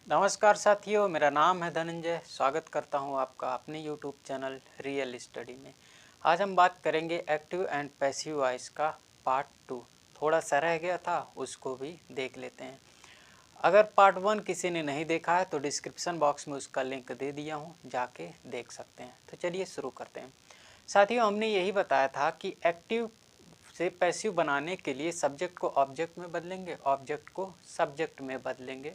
नमस्कार साथियों, मेरा नाम है धनंजय। स्वागत करता हूं आपका अपने यूट्यूब चैनल रियल स्टडी में। आज हम बात करेंगे एक्टिव एंड पैसिव वॉइस का पार्ट 2। थोड़ा सा रह गया था, उसको भी देख लेते हैं। अगर पार्ट 1 किसी ने नहीं देखा है तो डिस्क्रिप्शन बॉक्स में उसका लिंक दे दिया हूं, जाके देख सकते हैं। तो चलिए शुरू करते हैं। साथियों, हमने यही बताया था कि एक्टिव से पैसिव बनाने के लिए सब्जेक्ट को ऑब्जेक्ट में बदलेंगे, ऑब्जेक्ट को सब्जेक्ट में बदलेंगे।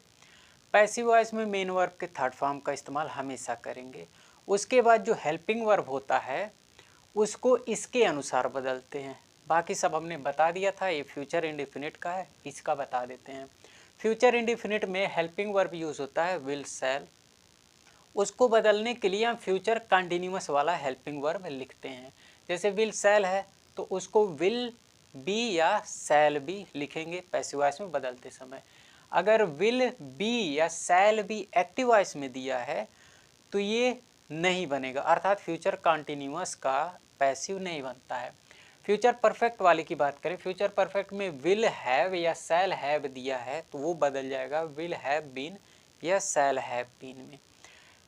पैसिव वॉइस में मेन वर्ब के थर्ड फॉर्म का इस्तेमाल हमेशा करेंगे। उसके बाद जो हेल्पिंग वर्ब होता है उसको इसके अनुसार बदलते हैं। बाकी सब हमने बता दिया था। ये फ्यूचर इंडेफिनिट का है, इसका बता देते हैं। फ्यूचर इंडेफिनिट में हेल्पिंग वर्ब यूज़ होता है विल, शैल। उसको बदलने के लिए हम फ्यूचर कंटिन्यूअस वाला हेल्पिंग वर्ब लिखते हैं। जैसे विल शैल है तो उसको विल बी या शैल बी लिखेंगे पैसिव वॉइस में बदलते समय। अगर विल बी या शैल बी एक्टिव वॉइस में दिया है तो ये नहीं बनेगा, अर्थात फ्यूचर कंटिन्यूअस का पैसिव नहीं बनता है। फ्यूचर परफेक्ट वाले की बात करें, फ्यूचर परफेक्ट में विल हैव या शैल हैव दिया है तो वो बदल जाएगा विल हैव बीन या शैल हैव बीन में।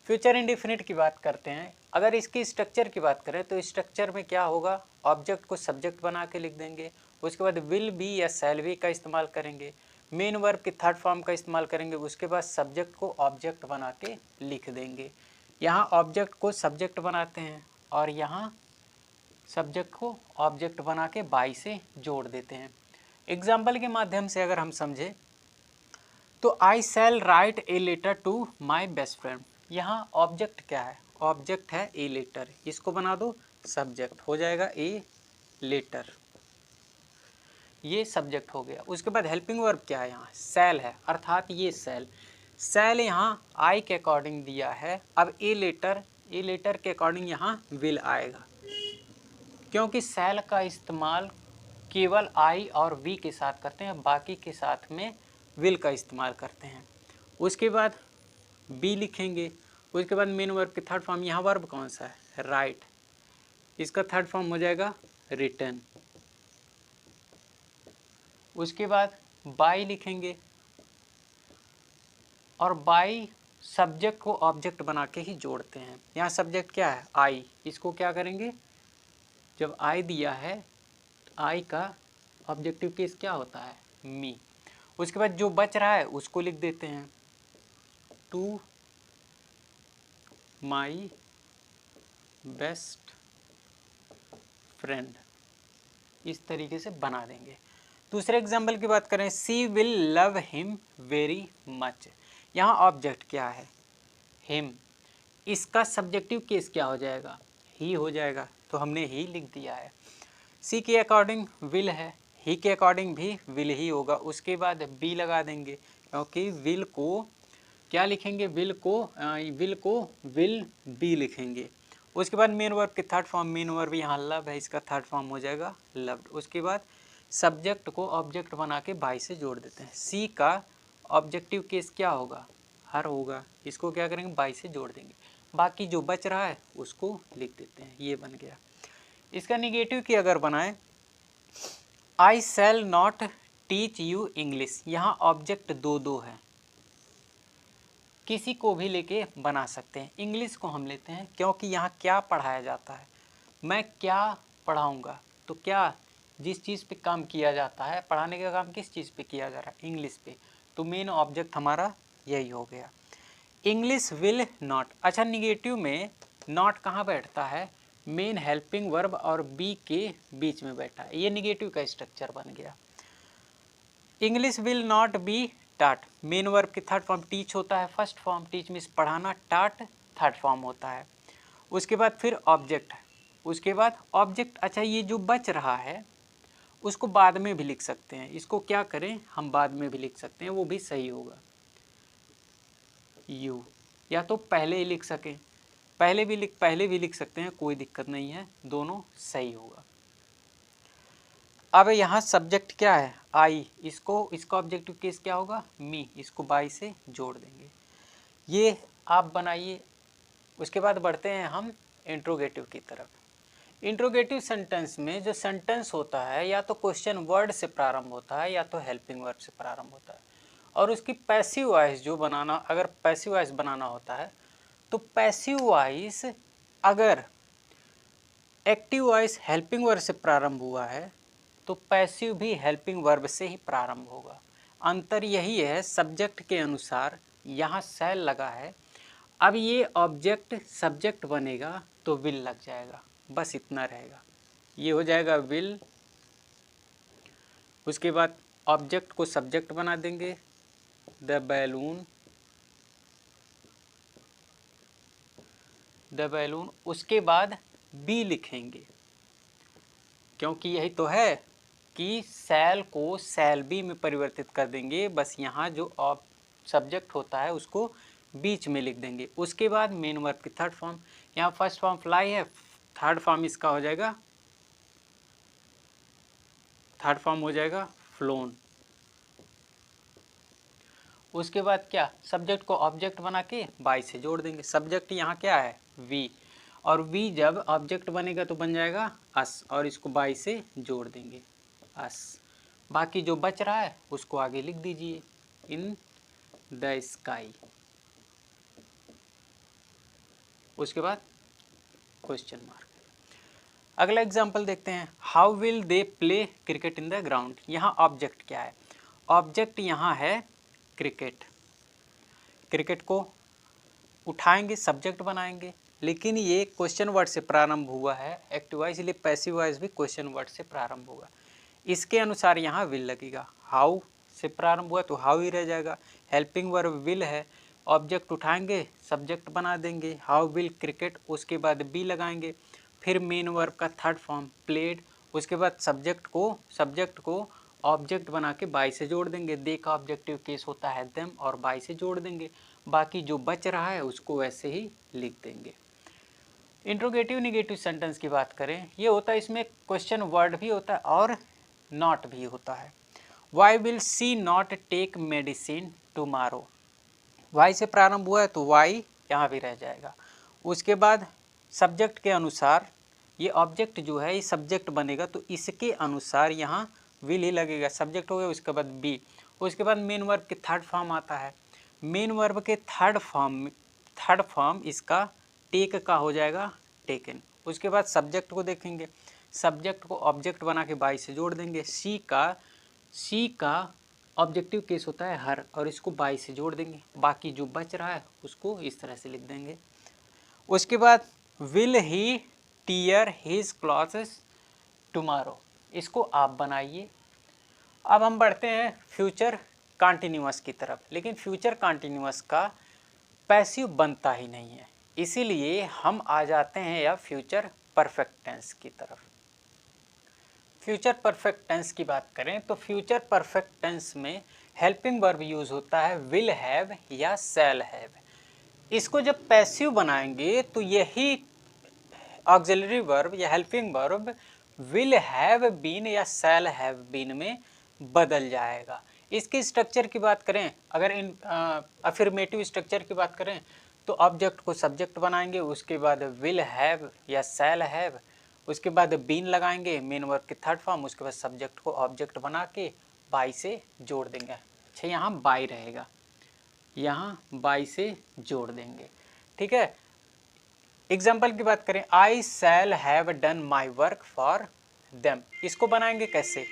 फ्यूचर इंडेफिनिट की बात करते हैं। अगर इसकी स्ट्रक्चर की बात करें तो स्ट्रक्चर में क्या होगा, ऑब्जेक्ट को सब्जेक्ट बना के लिख देंगे। उसके बाद विल बी या शैल बी का इस्तेमाल करेंगे, मेन वर्ब के थर्ड फॉर्म का इस्तेमाल करेंगे। उसके बाद सब्जेक्ट को ऑब्जेक्ट बना के लिख देंगे। यहाँ ऑब्जेक्ट को सब्जेक्ट बनाते हैं और यहाँ सब्जेक्ट को ऑब्जेक्ट बना के बाई से जोड़ देते हैं। एग्जाम्पल के माध्यम से अगर हम समझें तो I shall write a letter to my best friend. यहाँ ऑब्जेक्ट क्या है, ऑब्जेक्ट है ए लेटर, इसको बना दो सब्जेक्ट, हो जाएगा ए लेटर, ये सब्जेक्ट हो गया। उसके बाद हेल्पिंग वर्ब क्या है, यहाँ शैल है, अर्थात ये शैल। शैल यहाँ आई के अकॉर्डिंग दिया है। अब ए लेटर के अकॉर्डिंग यहाँ विल आएगा, क्योंकि शैल का इस्तेमाल केवल आई और वी के साथ करते हैं, बाकी के साथ में विल का इस्तेमाल करते हैं। उसके बाद बी लिखेंगे। उसके बाद मेन वर्ब के थर्ड फॉर्म, यहाँ वर्ब कौन सा है, राइट, इसका थर्ड फॉर्म हो जाएगा रिटर्न। उसके बाद बाई लिखेंगे और बाई सब्जेक्ट को ऑब्जेक्ट बना के ही जोड़ते हैं। यहाँ सब्जेक्ट क्या है, आई, इसको क्या करेंगे, जब आई दिया है तो आई का ऑब्जेक्टिव केस क्या होता है, मी। उसके बाद जो बच रहा है उसको लिख देते हैं टू माई बेस्ट फ्रेंड, इस तरीके से बना देंगे। दूसरे एग्जाम्पल की बात करें, she will love him very much. यहाँ ऑब्जेक्ट क्या है, हिम, इसका सब्जेक्टिव केस क्या हो जाएगा, ही हो जाएगा, तो हमने ही लिख दिया है। सी के अकॉर्डिंग विल है, ही के अकॉर्डिंग भी विल ही होगा। उसके बाद बी लगा देंगे, क्योंकि विल को क्या लिखेंगे, विल को विल बी लिखेंगे। उसके बाद मेन वर्ब के थर्ड फॉर्म, मेन वर्ब यहाँ लव है, इसका थर्ड फॉर्म हो जाएगा लव्ड। उसके बाद सब्जेक्ट को ऑब्जेक्ट बना के बाई से जोड़ देते हैं। सी का ऑब्जेक्टिव केस क्या होगा, हर होगा, इसको क्या करेंगे, बाई से जोड़ देंगे। बाकी जो बच रहा है उसको लिख देते हैं, ये बन गया। इसका निगेटिव की अगर बनाएं, I shall not teach you English. यहाँ ऑब्जेक्ट दो है, किसी को भी लेके बना सकते हैं। इंग्लिश को हम लेते हैं क्योंकि यहाँ क्या पढ़ाया जाता है, मैं क्या पढ़ाऊँगा, तो क्या जिस चीज़ पे काम किया जाता है, पढ़ाने का काम किस चीज़ पे किया जा रहा है, इंग्लिश पे, तो मेन ऑब्जेक्ट हमारा यही हो गया, इंग्लिश विल नॉट। अच्छा, निगेटिव में नॉट कहाँ बैठता है, मेन हेल्पिंग वर्ब और बी के बीच में बैठा है, ये निगेटिव का स्ट्रक्चर बन गया। इंग्लिश विल नॉट बी टाट, मेन वर्ब के थर्ड फॉर्म टीच होता है, फर्स्ट फॉर्म टीच मीन्स पढ़ाना, टाट थर्ड फॉर्म होता है। उसके बाद फिर ऑब्जेक्ट, उसके बाद ऑब्जेक्ट। अच्छा, ये जो बच रहा है उसको बाद में भी लिख सकते हैं, इसको क्या करें, हम बाद में भी लिख सकते हैं, वो भी सही होगा, यू, या तो पहले ही लिख सकें, पहले भी लिख सकते हैं, कोई दिक्कत नहीं है, दोनों सही होगा। अब यहाँ सब्जेक्ट क्या है, आई, इसका ऑब्जेक्टिव केस क्या होगा, मी, इसको बाई से जोड़ देंगे। ये आप बनाइए। उसके बाद बढ़ते हैं हम इंट्रोगेटिव की तरफ। इंट्रोगेटिव सेंटेंस में जो सेंटेंस होता है या तो क्वेश्चन वर्ड से प्रारंभ होता है या तो हेल्पिंग वर्ब से प्रारंभ होता है। और उसकी पैसिव वॉइस जो बनाना, अगर पैसिव वॉइस बनाना होता है तो पैसिव वॉइस अगर एक्टिव वॉइस हेल्पिंग वर्ब से प्रारंभ हुआ है तो पैसिव भी हेल्पिंग वर्ब से ही प्रारंभ होगा। अंतर यही है, सब्जेक्ट के अनुसार यहाँ शैल लगा है, अब ये ऑब्जेक्ट सब्जेक्ट बनेगा तो विल लग जाएगा, बस इतना रहेगा। ये हो जाएगा विल, उसके बाद ऑब्जेक्ट को सब्जेक्ट बना देंगे, द बैलून, द बैलून, उसके बाद बी लिखेंगे, क्योंकि यही तो है कि शैल को शैल बी में परिवर्तित कर देंगे। बस यहाँ जो सब्जेक्ट होता है उसको बीच में लिख देंगे। उसके बाद मेन वर्ब की थर्ड फॉर्म, यहाँ फर्स्ट फॉर्म फ्लाई है, थर्ड फॉर्म इसका हो जाएगा, थर्ड फॉर्म हो जाएगा फ्लोन। उसके बाद क्या, सब्जेक्ट को ऑब्जेक्ट बना के बाई से जोड़ देंगे। सब्जेक्ट यहाँ क्या है, वी, और वी जब ऑब्जेक्ट बनेगा तो बन जाएगा अस, और इसको बाई से जोड़ देंगे अस। बाकी जो बच रहा है उसको आगे लिख दीजिए, इन द स्काई। उसके बाद क्वेश्चन मार्क। अगला एग्जाम्पल देखते हैं, how will they play cricket in the ground. यहाँ ऑब्जेक्ट क्या है, ऑब्जेक्ट यहाँ है क्रिकेट। क्रिकेट को उठाएंगे, सब्जेक्ट बनाएंगे, लेकिन ये क्वेश्चन वर्ड से प्रारंभ हुआ है एक्टिव वॉइस, इसलिए पैसिव वॉइस भी क्वेश्चन वर्ड से प्रारंभ होगा। इसके अनुसार यहाँ विल लगेगा। हाउ से प्रारंभ हुआ तो हाउ ही रह जाएगा। हेल्पिंग वर्ब विल है, ऑब्जेक्ट उठाएंगे सब्जेक्ट बना देंगे, हाउ विल क्रिकेट, उसके बाद बी लगाएंगे, फिर मेन वर्ब का थर्ड फॉर्म प्लेड, उसके बाद सब्जेक्ट को ऑब्जेक्ट बना के बाई से जोड़ देंगे। दे का ऑब्जेक्टिव केस होता है देम, और बाई से जोड़ देंगे। बाकी जो बच रहा है उसको वैसे ही लिख देंगे। इंट्रोगेटिव निगेटिव सेंटेंस की बात करें, ये होता है, इसमें क्वेश्चन वर्ड भी होता है और नॉट भी होता है। Why will she not take medicine tomorrow. Y से प्रारंभ हुआ है तो वाई यहाँ भी रह जाएगा। उसके बाद सब्जेक्ट के अनुसार ये ऑब्जेक्ट जो है ये सब्जेक्ट बनेगा तो इसके अनुसार यहाँ विल ही लगेगा, सब्जेक्ट हो गया। उसके बाद बी, उसके बाद मेन वर्ब के थर्ड फॉर्म आता है। मेन वर्ब के थर्ड फॉर्म इसका टेक का हो जाएगा टेकन। उसके बाद सब्जेक्ट को देखेंगे, सब्जेक्ट को ऑब्जेक्ट बना के बाई से जोड़ देंगे। सी का ऑब्जेक्टिव केस होता है हर, और इसको बाई से जोड़ देंगे। बाकी जो बच रहा है उसको इस तरह से लिख देंगे। उसके बाद will he tear his clothes tomorrow, इसको आप बनाइए। अब हम बढ़ते हैं फ्यूचर कॉन्टिन्यूअस की तरफ, लेकिन फ्यूचर कॉन्टिन्यूअस का पैसिव बनता ही नहीं है, इसीलिए हम आ जाते हैं या फ्यूचर परफेक्ट टेंस की तरफ। फ्यूचर परफेक्ट टेंस की बात करें तो फ्यूचर परफेक्ट टेंस में हेल्पिंग वर्ब यूज होता है विल हैव या शैल हैव। इसको जब पैसिव बनाएंगे तो यही ऑक्सिलरी वर्ब या helping verb will have been या शैल हैव बीन में बदल जाएगा। इसके स्ट्रक्चर की बात करें, अगर इन अफर्मेटिव स्ट्रक्चर की बात करें तो ऑब्जेक्ट को सब्जेक्ट बनाएंगे, उसके बाद विल हैव या शैल हैव, उसके बाद बीन लगाएंगे मेन वर्ब के थर्ड फॉर्म, उसके बाद सब्जेक्ट को ऑब्जेक्ट बना के बाई से जोड़ देंगे। अच्छा, यहाँ बाई रहेगा, यहाँ बाई से जोड़ देंगे, ठीक है। एग्जाम्पल की बात करें, I shall have done my work for them, इसको बनाएंगे कैसे,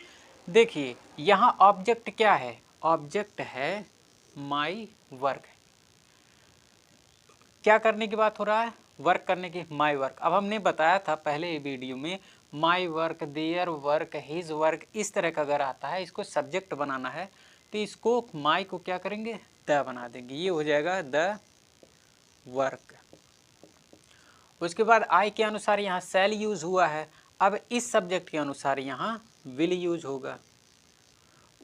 देखिए यहाँ ऑब्जेक्ट क्या है, ऑब्जेक्ट है माई वर्क। क्या करने की बात हो रहा है, वर्क करने की, माई वर्क। अब हमने बताया था पहले वीडियो में, my work, their work, his work, इस तरह का अगर आता है इसको सब्जेक्ट बनाना है तो इसको माई को क्या करेंगे, द बना देंगे, ये हो जाएगा द वर्क। उसके बाद आई के अनुसार यहाँ शैल यूज हुआ है, अब इस सब्जेक्ट के अनुसार यहाँ विल यूज होगा।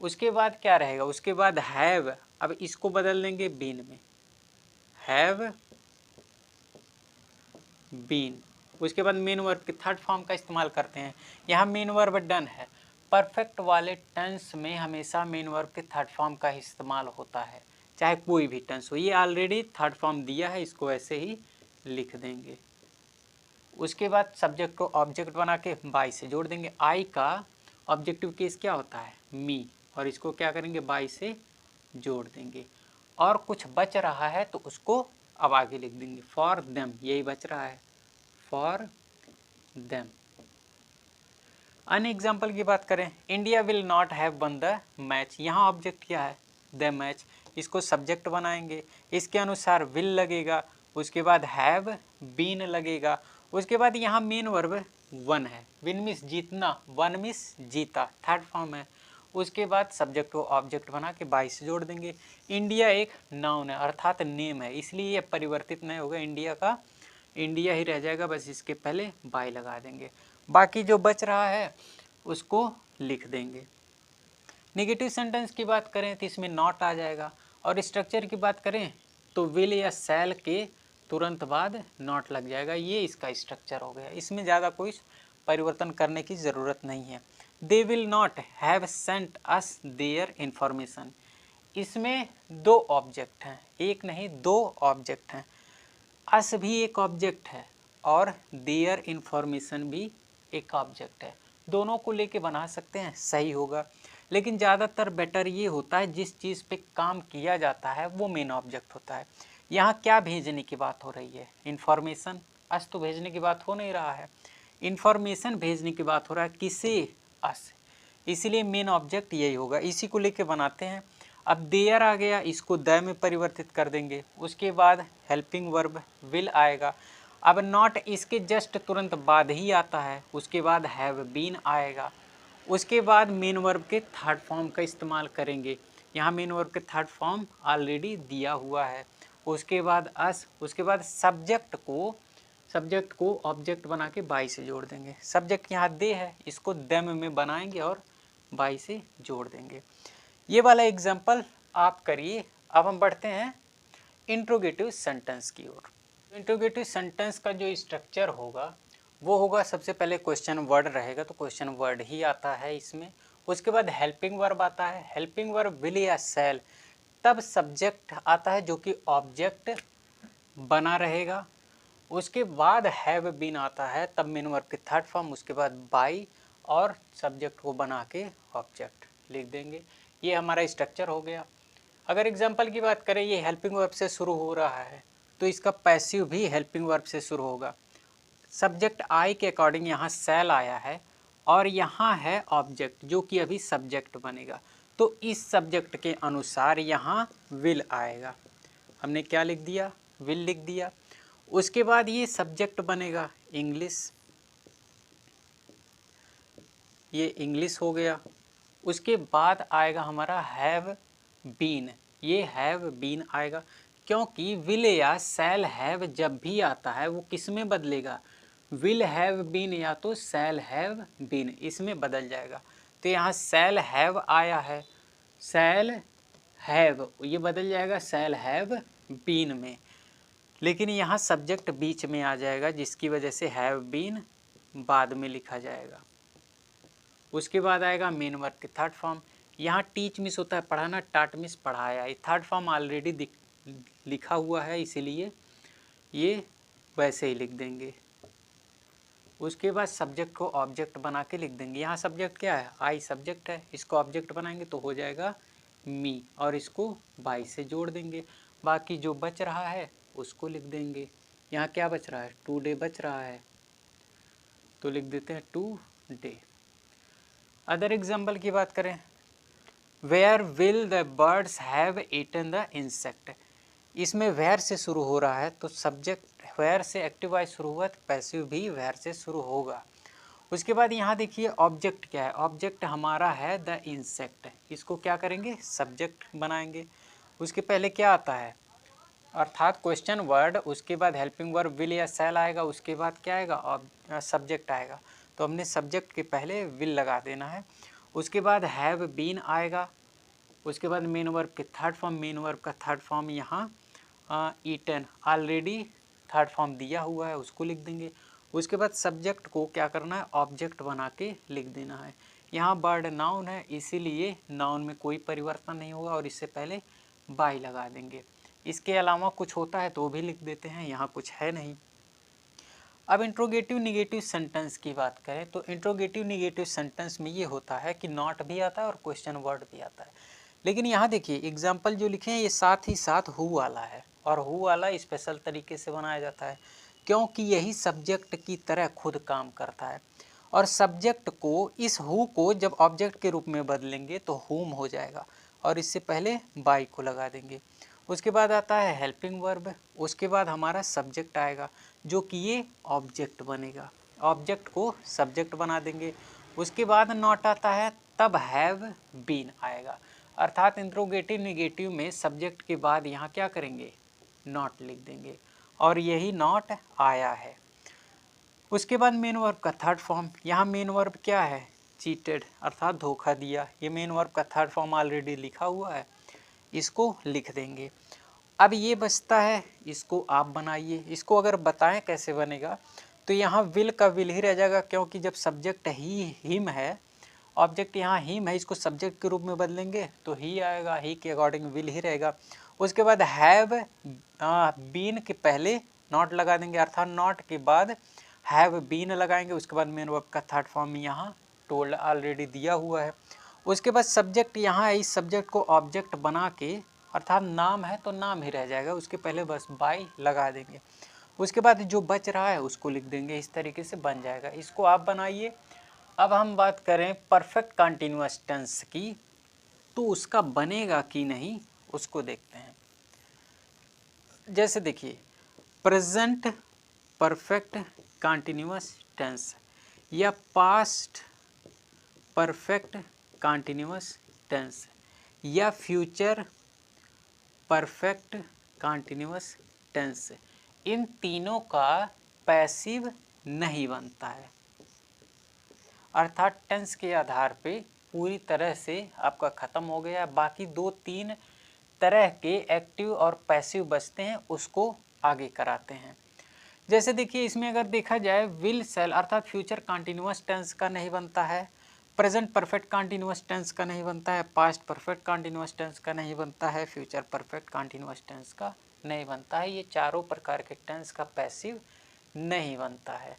उसके बाद क्या रहेगा, उसके बाद हैव, अब इसको बदल देंगे बीन में, हैव बीन। उसके बाद मेन वर्ब के थर्ड फॉर्म का इस्तेमाल करते हैं, यहाँ मेन वर्ब डन है। परफेक्ट वाले टेंस में हमेशा मेन वर्ब के थर्ड फॉर्म का इस्तेमाल होता है, चाहे कोई भी टेंस हो। ये ऑलरेडी थर्ड फॉर्म दिया है, इसको ऐसे ही लिख देंगे। उसके बाद सब्जेक्ट को ऑब्जेक्ट बना के बाई से जोड़ देंगे। आई का ऑब्जेक्टिव केस क्या होता है, मी, और इसको क्या करेंगे, बाई से जोड़ देंगे, और कुछ बच रहा है तो उसको अब आगे लिख देंगे। फॉर देम, यही बच रहा है, फॉर देम। अन्य एग्जाम्पल की बात करें, India will not have one the match, यहाँ ऑब्जेक्ट क्या है, द मैच, इसको सब्जेक्ट बनाएंगे, इसके अनुसार विल लगेगा, उसके बाद हैव बीन लगेगा, उसके बाद यहाँ मेन वर्ब वन है, विन मिस जीतना, वन मिस जीता, थर्ड फॉर्म है, उसके बाद सब्जेक्ट को ऑब्जेक्ट बना के बाई से जोड़ देंगे। इंडिया एक नाउन है अर्थात नेम है, इसलिए ये परिवर्तित नहीं होगा, इंडिया का इंडिया ही रह जाएगा, बस इसके पहले बाई लगा देंगे, बाकी जो बच रहा है उसको लिख देंगे। नेगेटिव सेंटेंस की बात करें तो इसमें नॉट आ जाएगा, और स्ट्रक्चर की बात करें तो विल या शैल के तुरंत बाद नॉट लग जाएगा, ये इसका स्ट्रक्चर हो गया, इसमें ज़्यादा कोई परिवर्तन करने की ज़रूरत नहीं है। They will not have sent us their information, इसमें दो ऑब्जेक्ट हैं, एक नहीं दो ऑब्जेक्ट हैं, अस भी एक ऑब्जेक्ट है और देयर इंफॉर्मेशन भी एक ऑब्जेक्ट है, दोनों को लेके बना सकते हैं, सही होगा। लेकिन ज़्यादातर बेटर ये होता है जिस चीज़ पे काम किया जाता है वो मेन ऑब्जेक्ट होता है। यहाँ क्या भेजने की बात हो रही है, इन्फॉर्मेशन, अस तो भेजने की बात हो नहीं रहा है, इन्फॉर्मेशन भेजने की बात हो रहा है, किसे, अस, इसीलिए मेन ऑब्जेक्ट यही होगा, इसी को लेके बनाते हैं। अब देयर आ गया, इसको द में परिवर्तित कर देंगे, उसके बाद हेल्पिंग वर्ब विल आएगा। अब नॉट इसके जस्ट तुरंत बाद ही आता है, उसके बाद हैव बीन आएगा, उसके बाद मेन वर्ब के थर्ड फॉर्म का इस्तेमाल करेंगे, यहाँ मेन वर्ब के थर्ड फॉर्म ऑलरेडी दिया हुआ है, उसके बाद अस, उसके बाद सब्जेक्ट को ऑब्जेक्ट बना के बाई से जोड़ देंगे, सब्जेक्ट यहाँ दे है, इसको देम में बनाएंगे और बाई से जोड़ देंगे। ये वाला एग्जाम्पल आप करिए। अब हम बढ़ते हैं इंट्रोगेटिव सेंटेंस की ओर। इंट्रोगेटिव सेंटेंस का जो स्ट्रक्चर होगा वो होगा, सबसे पहले क्वेश्चन वर्ड रहेगा, तो क्वेश्चन वर्ड ही आता है इसमें, उसके बाद हेल्पिंग वर्ब आता है, हेल्पिंग वर्ब विल या शैल, तब सब्जेक्ट आता है जो कि ऑब्जेक्ट बना रहेगा, उसके बाद हैव बीन आता है, तब मेन वर्ब के थर्ड फॉर्म, उसके बाद बाई और सब्जेक्ट को बना के ऑब्जेक्ट लिख देंगे। ये हमारा स्ट्रक्चर हो गया। अगर एग्जांपल की बात करें, ये हेल्पिंग वर्ब से शुरू हो रहा है तो इसका पैसिव भी हेल्पिंग वर्ब से शुरू होगा। सब्जेक्ट आई के अकॉर्डिंग यहाँ शैल आया है और यहाँ है ऑब्जेक्ट जो कि अभी सब्जेक्ट बनेगा, तो इस सब्जेक्ट के अनुसार यहाँ विल आएगा, हमने क्या लिख दिया, विल लिख दिया। उसके बाद ये सब्जेक्ट बनेगा इंग्लिश, ये इंग्लिश हो गया। उसके बाद आएगा हमारा हैव बीन, ये हैव बीन आएगा, क्योंकि विल या शैल हैव जब भी आता है वो किस में बदलेगा, विल हैव बीन या तो शैल हैव बीन, इसमें बदल जाएगा। तो यहाँ शैल हैव आया है, शैल हैव, ये बदल जाएगा शैल हैव बीन में, लेकिन यहाँ सब्जेक्ट बीच में आ जाएगा जिसकी वजह से हैव बीन बाद में लिखा जाएगा। उसके बाद आएगा मेन वर्ब के थर्ड फॉर्म, यहाँ टीच मिस होता है पढ़ाना, टाट मिस पढ़ाया, ये थर्ड फॉर्म ऑलरेडी लिखा हुआ है इसीलिए ये वैसे ही लिख देंगे। उसके बाद सब्जेक्ट को ऑब्जेक्ट बना के लिख देंगे, यहाँ सब्जेक्ट क्या है, आई सब्जेक्ट है, इसको ऑब्जेक्ट बनाएंगे तो हो जाएगा मी, और इसको बाई से जोड़ देंगे, बाकी जो बच रहा है उसको लिख देंगे। यहाँ क्या बच रहा है, टू डे बच रहा है तो लिख देते हैं टू डे। अदर एग्जाम्पल की बात करें, where will the birds have eaten the insect, इसमें वेयर से शुरू हो रहा है तो सब्जेक्ट वेयर से एक्टिव वाइज शुरू हुआ तो पैसिव भी वेयर से शुरू होगा। उसके बाद यहाँ देखिए ऑब्जेक्ट क्या है, ऑब्जेक्ट हमारा है द इंसेक्ट, इसको क्या करेंगे, सब्जेक्ट बनाएंगे। उसके पहले क्या आता है, अर्थात क्वेश्चन वर्ड, उसके बाद हेल्पिंग वर्ब विल या शैल आएगा, उसके बाद क्या आएगा, सब्जेक्ट आएगा, तो हमने सब्जेक्ट के पहले विल लगा देना है। उसके बाद हैव बीन आएगा, उसके बाद मेन वर्ब के थर्ड फॉर्म, मेन वर्ब का थर्ड फॉर्म यहाँ ईटन ऑलरेडी थर्ड फॉर्म दिया हुआ है उसको लिख देंगे। उसके बाद सब्जेक्ट को क्या करना है, ऑब्जेक्ट बना के लिख देना है। यहाँ बर्ड नाउन है इसीलिए नाउन में कोई परिवर्तन नहीं होगा और इससे पहले बाई लगा देंगे। इसके अलावा कुछ होता है तो भी लिख देते हैं, यहाँ कुछ है नहीं। अब इंट्रोगेटिव निगेटिव सेंटेंस की बात करें तो इंट्रोगेटिव निगेटिव सेंटेंस में ये होता है कि नॉट भी आता है और क्वेश्चन वर्ड भी आता है, लेकिन यहाँ देखिए एग्जाम्पल जो लिखे हैं ये साथ ही साथ हु वाला है, और हु वाला स्पेशल तरीके से बनाया जाता है क्योंकि यही सब्जेक्ट की तरह खुद काम करता है। और सब्जेक्ट को, इस हु को जब ऑब्जेक्ट के रूप में बदलेंगे तो हुम हो जाएगा, और इससे पहले बाई को लगा देंगे। उसके बाद आता है हेल्पिंग वर्ब, उसके बाद हमारा सब्जेक्ट आएगा जो कि ये ऑब्जेक्ट बनेगा, ऑब्जेक्ट को सब्जेक्ट बना देंगे। उसके बाद नॉट आता है, तब हैव बीन आएगा, अर्थात इंट्रोगेटिव निगेटिव में सब्जेक्ट के बाद यहाँ क्या करेंगे, नॉट लिख देंगे, और यही नॉट आया है। उसके बाद मेन वर्ब का थर्ड फॉर्म, यहाँ मेन वर्ब क्या है, चीटेड अर्थात धोखा दिया, ये मेन वर्ब का थर्ड फॉर्म ऑलरेडी लिखा हुआ है, इसको लिख देंगे। अब ये बचता है, इसको आप बनाइए। इसको अगर बताएं कैसे बनेगा तो यहाँ विल का विल ही रह जाएगा, क्योंकि जब सब्जेक्ट ही हिम है, ऑब्जेक्ट यहाँ हिम है, इसको सब्जेक्ट के रूप में बदलेंगे तो ही आएगा, ही के अकॉर्डिंग विल ही रहेगा। उसके बाद हैव बीन के पहले नॉट लगा देंगे, अर्थात नॉट के बाद हैव बीन लगाएंगे। उसके बाद मेन वर्ब का थर्ड फॉर्म यहाँ टोल्ड ऑलरेडी दिया हुआ है। उसके बाद सब्जेक्ट यहाँ है, इस सब्जेक्ट को ऑब्जेक्ट बना के, अर्थात नाम है तो नाम ही रह जाएगा, उसके पहले बस बाय लगा देंगे। उसके बाद जो बच रहा है उसको लिख देंगे, इस तरीके से बन जाएगा। इसको आप बनाइए। अब हम बात करें परफेक्ट कंटिन्यूअस टेंस की, तो उसका बनेगा कि नहीं उसको देखते हैं। जैसे देखिए प्रेजेंट परफेक्ट कंटिन्यूअस टेंस या पास्ट परफेक्ट कंटिन्यूअस टेंस या फ्यूचर परफेक्ट कंटिन्यूअस टेंस, इन तीनों का पैसिव नहीं बनता है, अर्थात टेंस के आधार पे पूरी तरह से आपका ख़त्म हो गया। बाकी 2-3 तरह के एक्टिव और पैसिव बचते हैं, उसको आगे कराते हैं। जैसे देखिए इसमें अगर देखा जाए विल सेल अर्थात फ्यूचर कंटिन्यूअस टेंस का नहीं बनता है, प्रेजेंट परफेक्ट कंटिन्यूअस टेंस का नहीं बनता है, पास्ट परफेक्ट कंटिन्यूअस टेंस का नहीं बनता है, फ्यूचर परफेक्ट कंटिन्यूअस टेंस का नहीं बनता है। ये चारों प्रकार के टेंस का पैसिव नहीं बनता है।